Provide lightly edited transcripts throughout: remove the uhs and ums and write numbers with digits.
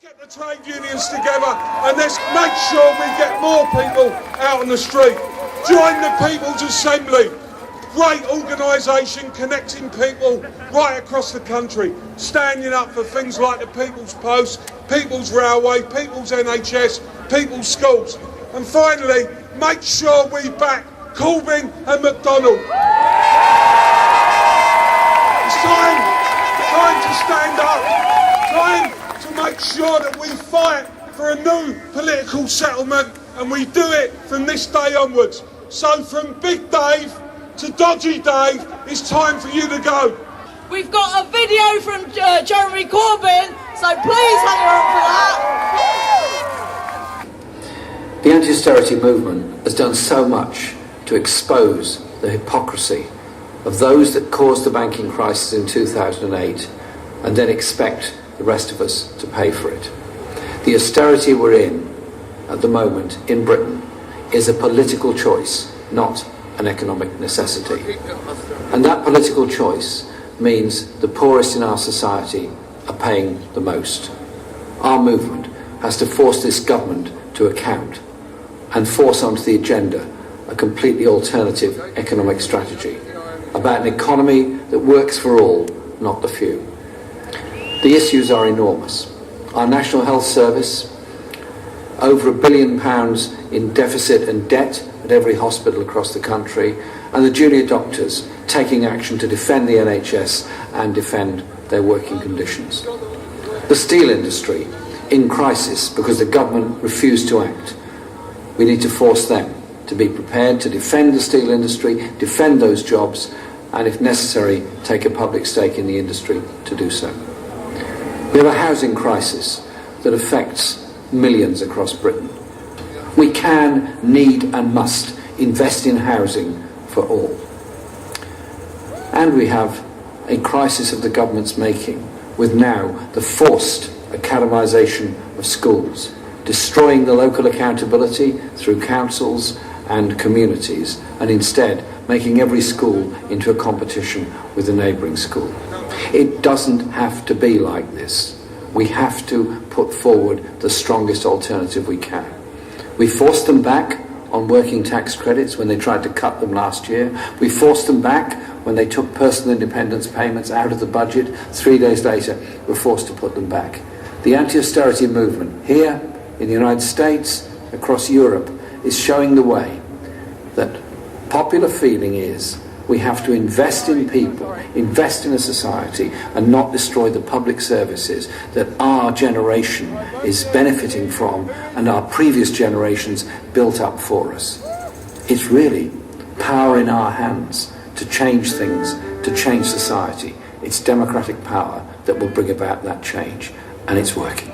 Get the trade unions together and let's make sure we get more people out on the street. Join the People's Assembly. Great organisation connecting people right across the country, standing up for things like the People's Post, People's Railway, People's NHS, People's Schools. And finally, make sure we back Corbyn and McDonnell. It's time to stand up, time to make sure that we fight for a new political settlement, and we do it from this day onwards. So from Big Dave to Dodgy Dave, it's time for you to go. We've got a video from Jeremy Corbyn, so please hang on for that. The anti-austerity movement has done so much to expose the hypocrisy of those that caused the banking crisis in 2008 and then expect the rest of us to pay for it. The austerity we're in at the moment in Britain is a political choice, not an economic necessity. And that political choice means the poorest in our society are paying the most. Our movement has to force this government to account and force onto the agenda a completely alternative economic strategy about an economy that works for all, not the few. The issues are enormous. Our National Health Service, over £1 billion in deficit and debt at every hospital across the country, and the junior doctors taking action to defend the NHS and defend their working conditions. The steel industry in crisis because the government refused to act. We need to force them to be prepared to defend the steel industry, defend those jobs, and if necessary, take a public stake in the industry to do so. We have a housing crisis that affects millions across Britain. We can, need and must invest in housing for all. And we have a crisis of the government's making with now the forced academisation of schools, destroying the local accountability through councils and communities, and instead making every school into a competition with a neighbouring school. It doesn't have to be like this. We have to put forward the strongest alternative we can. We forced them back on working tax credits when they tried to cut them last year. We forced them back when they took personal independence payments out of the budget. 3 days later, we're forced to put them back. The anti-austerity movement here in the United States, across Europe, is showing the way that popular feeling is we have to invest in people, invest in a society, and not destroy the public services that our generation is benefiting from and our previous generations built up for us. It's really power in our hands to change things, to change society. It's democratic power that will bring about that change, and it's working.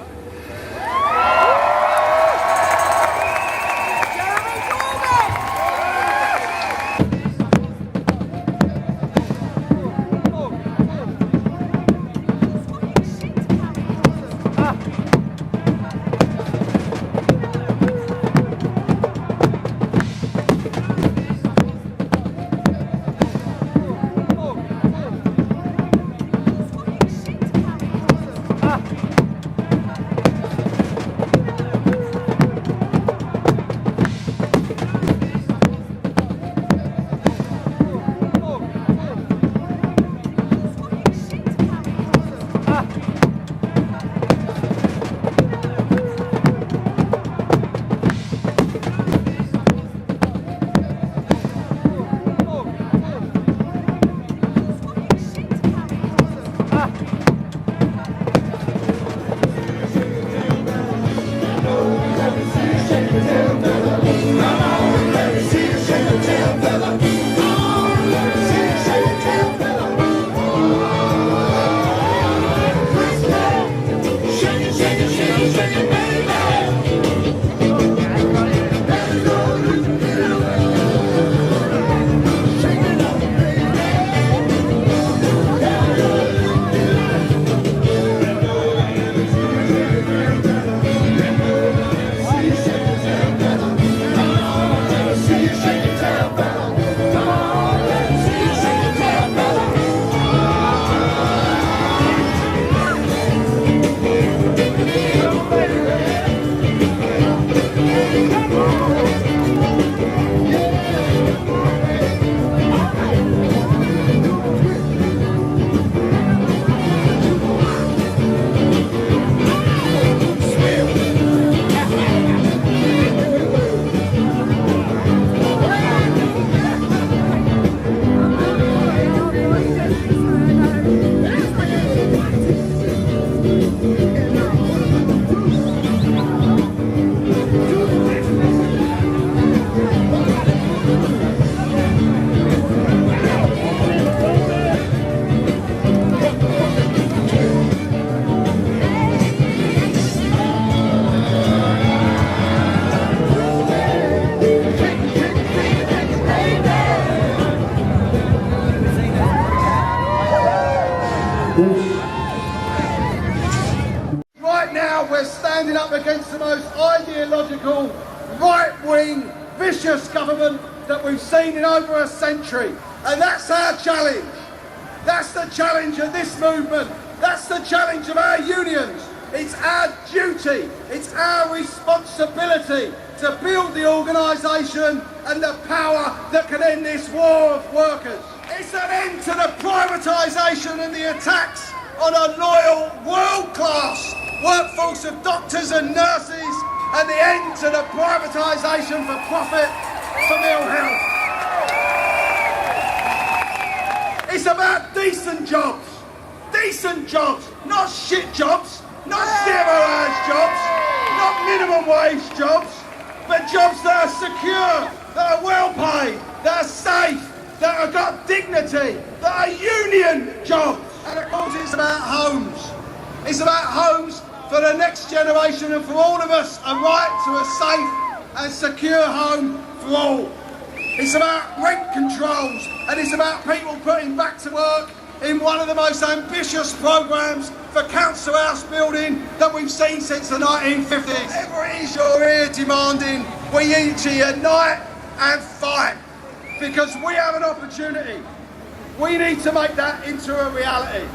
ideological, right-wing, vicious government that we've seen in over a century. And that's our challenge. That's the challenge of this movement. That's the challenge of our unions. It's our duty, it's our responsibility to build the organisation and the power that can end this war of workers. It's an end to the privatisation and the attacks on a loyal, world-class workforce of doctors and nurses, and the end to the privatisation for profit from ill health. It's about decent jobs, not shit jobs, not zero-hours jobs, not minimum wage jobs, but jobs that are secure, that are well paid, that are safe, that have got dignity, that are union jobs. And of course it's about homes. It's about homes for the next generation and for all of us, a right to a safe and secure home for all. It's about rent controls, and it's about people putting back to work in one of the most ambitious programmes for council house building that we've seen since the 1950s. Whatever it is you're here demanding, we need to unite and fight, because we have an opportunity. We need to make that into a reality.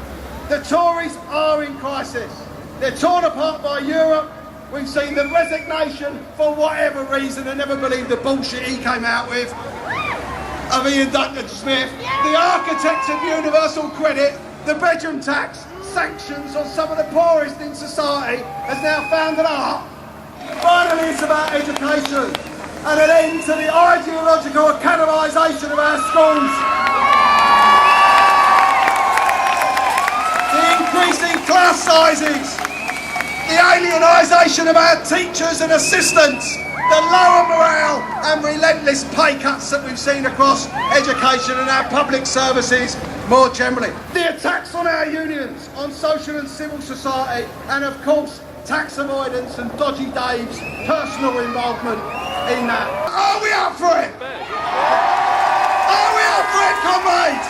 The Tories are in crisis. They're torn apart by Europe. We've seen the resignation, for whatever reason, I never believed the bullshit he came out with, of Ian Duncan Smith, the architect of universal credit, the bedroom tax, sanctions on some of the poorest in society has now found an art. Finally, it's about education and an end to the ideological academisation of our schools. The increasing class sizes, the alienisation of our teachers and assistants, the lower morale and relentless pay cuts that we've seen across education and our public services more generally. The attacks on our unions, on social and civil society, and of course tax avoidance and dodgy Dave's personal involvement in that. Are we up for it? Are we up for it, comrades?